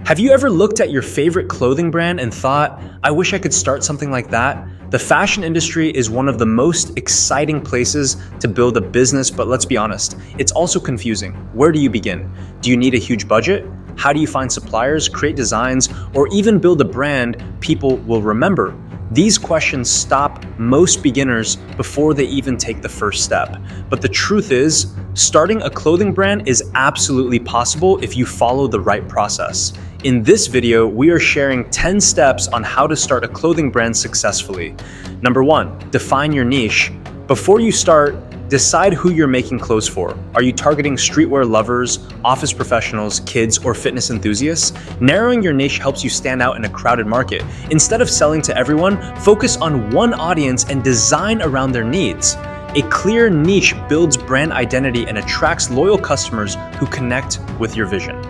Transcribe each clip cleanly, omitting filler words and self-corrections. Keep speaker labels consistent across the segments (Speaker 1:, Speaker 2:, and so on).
Speaker 1: Have you ever looked at your favorite clothing brand and thought, I wish I could start something like that? The fashion industry is one of the most exciting places to build a business, but let's be honest, it's also confusing. Where do you begin? Do you need a huge budget? How do you find suppliers, create designs, or even build a brand people will remember? These questions stop most beginners before they even take the first step. But the truth is, starting a clothing brand is absolutely possible if you follow the right process. In this video, we are sharing 10 steps on how to start a clothing brand successfully. Number 1, define your niche. Before you start, decide who you're making clothes for. Are you targeting streetwear lovers, office professionals, kids, or fitness enthusiasts? Narrowing your niche helps you stand out in a crowded market. Instead of selling to everyone, focus on one audience and design around their needs. A clear niche builds brand identity and attracts loyal customers who connect with your vision.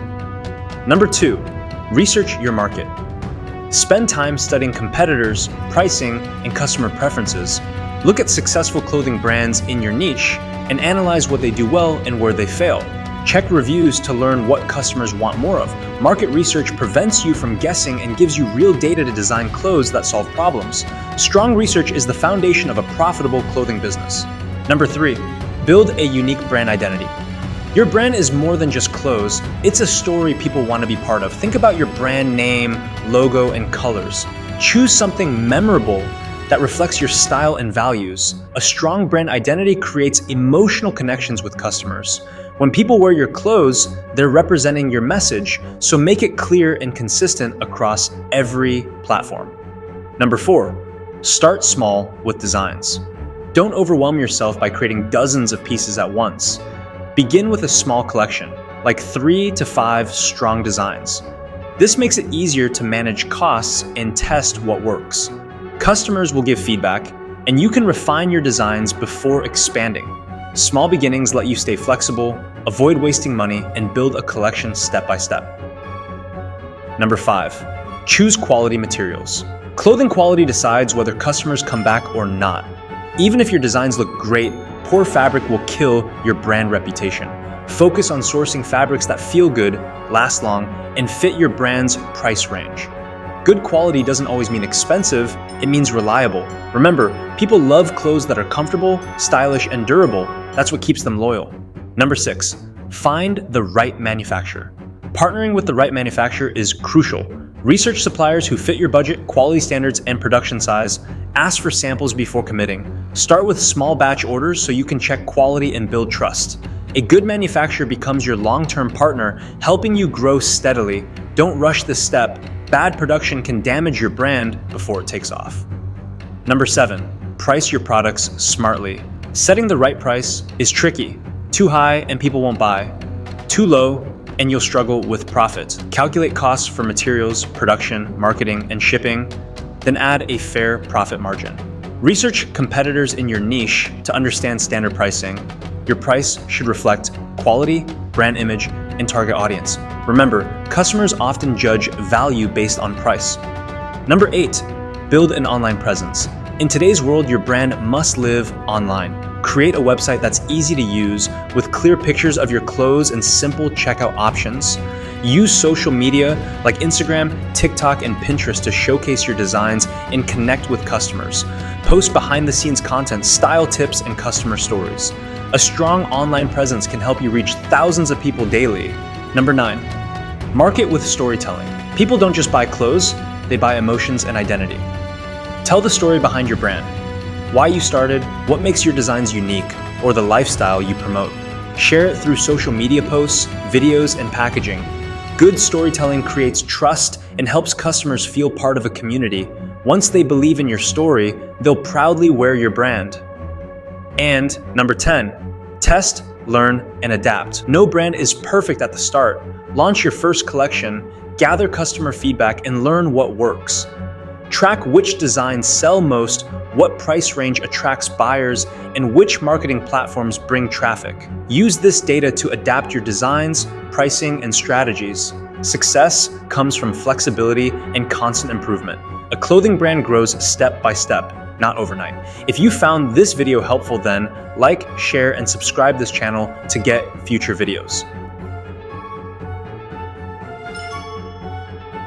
Speaker 1: Number 2, research your market. Spend time studying competitors, pricing, and customer preferences. Look at successful clothing brands in your niche and analyze what they do well and where they fail. Check reviews to learn what customers want more of. Market research prevents you from guessing and gives you real data to design clothes that solve problems. Strong research is the foundation of a profitable clothing business. Number 3, build a unique brand identity. Your brand is more than just clothes. It's a story people want to be part of. Think about your brand name, logo, and colors. Choose something memorable that reflects your style and values. A strong brand identity creates emotional connections with customers. When people wear your clothes, they're representing your message, so make it clear and consistent across every platform. Number 4, start small with designs. Don't overwhelm yourself by creating dozens of pieces at once. Begin with a small collection, like 3 to 5 strong designs. This makes it easier to manage costs and test what works. Customers will give feedback, and you can refine your designs before expanding. Small beginnings let you stay flexible, avoid wasting money, and build a collection step by step. Number 5, choose quality materials. Clothing quality decides whether customers come back or not. Even if your designs look great, poor fabric will kill your brand reputation. Focus on sourcing fabrics that feel good, last long, and fit your brand's price range. Good quality doesn't always mean expensive, it means reliable. Remember, people love clothes that are comfortable, stylish, and durable. That's what keeps them loyal. Number 6, find the right manufacturer. Partnering with the right manufacturer is crucial. Research suppliers who fit your budget, quality standards, and production size. Ask for samples before committing. Start with small batch orders so you can check quality and build trust. A good manufacturer becomes your long-term partner, helping you grow steadily. Don't rush this step. Bad production can damage your brand before it takes off. Number 7, price your products smartly. Setting the right price is tricky. Too high and people won't buy. Too low and you'll struggle with profit. Calculate costs for materials, production, marketing, and shipping, then add a fair profit margin. Research competitors in your niche to understand standard pricing. Your price should reflect quality, brand image, and target audience. Remember, customers often judge value based on price. Number 8, build an online presence. In today's world, your brand must live online. Create a website that's easy to use with clear pictures of your clothes and simple checkout options. Use social media like Instagram, TikTok, and Pinterest to showcase your designs and connect with customers. Post behind-the-scenes content, style tips, and customer stories. A strong online presence can help you reach thousands of people daily. Number 9, market with storytelling. People don't just buy clothes, they buy emotions and identity. Tell the story behind your brand. Why you started, what makes your designs unique, or the lifestyle you promote. Share it through social media posts, videos, and packaging. Good storytelling creates trust and helps customers feel part of a community. Once they believe in your story, they'll proudly wear your brand. And number 10, test, learn, and adapt. No brand is perfect at the start. Launch your first collection, gather customer feedback, and learn what works. Track which designs sell most, what price range attracts buyers, and which marketing platforms bring traffic. Use this data to adapt your designs, pricing, and strategies. Success comes from flexibility and constant improvement. A clothing brand grows step by step, not overnight. If you found this video helpful, then like, share, and subscribe this channel to get future videos.